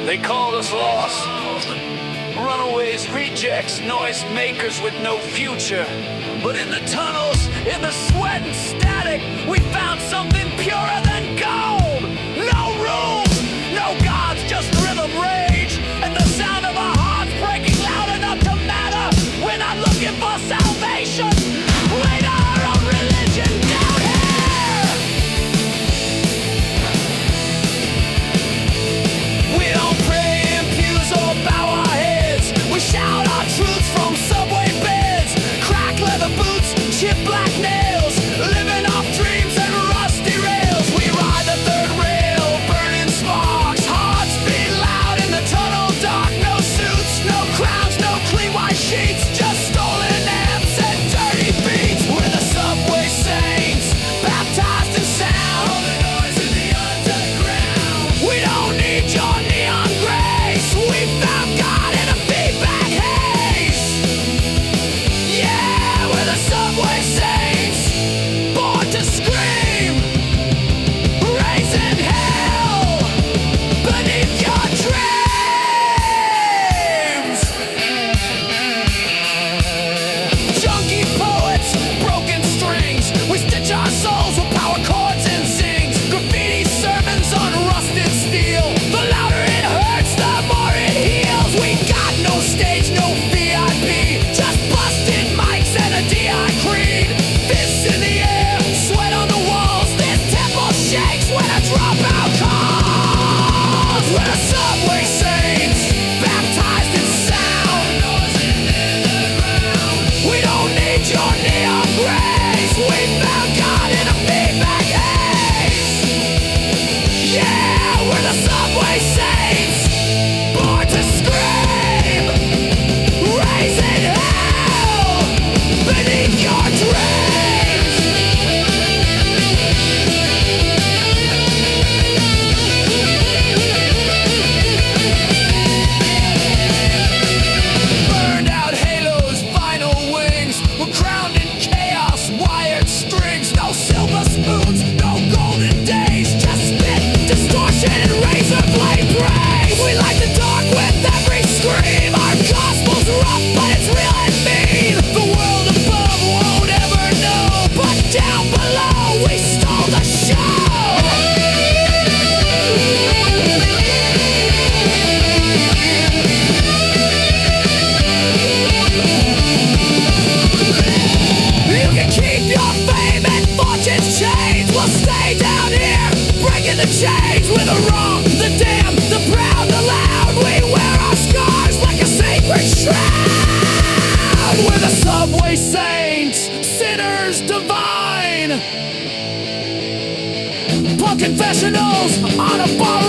They called us lost. Runaways, rejects, noise makers with no future. But in the tunnels, in the sweat and static, we found something purer than gold. No rules, no gods, just rhythm rage. And the sound of our hearts breaking loud enough to matter. We're not looking for salvation. We know our own religion down here. We don't pray in pews or bow our heads. We shout our truths from subway beds. Crack leather boots, chip black nails. Living off dreams and rusty rails. We ride the third rail, burning sparks. Hearts beat loud in the tunnel dark. No suits, no crowns, no clean white sheets. Just stolen amps and dirty beats. We're the subway saints, baptized in sound. All the noise in the underground. We don't need your neon grace. We found God in a feedback haze. Yeah, we're the subway saints, born to scream, raising hell beneath your dreams. Junkie poets, broken strings. We stitch our souls with power chords and sings. Graffiti sermons on rusted steel. The louder it hurts, the more it heals. We got no stage, no VIP. Just busted mics and a DI creed. Fists in the air, sweat on the walls. This temple shakes when a dropout calls. We're the subway saints, baptized in sound. We don't need your neon grace. We found God in a feedback haze. Yeah, we're the subway saints, born to scream, raising hell beneath your dreams. Burned out halos, final wings. We're crowned in chaos, wired strings. No silver spoons, no golden days. Just spit, distortion, and razor blade praise. We light the dark with every scream. Our gospel's rough, but it's real and mean. The world above won't ever know, but down below we stole the show. You can keep your fame and fortune's chains. We'll stay down here, breaking the chains. We're the wrong, the damned, the proud, the loud. We wear our scars like a sacred shroud. We're the subway saints, sinners divine. Punk confessionals on a bar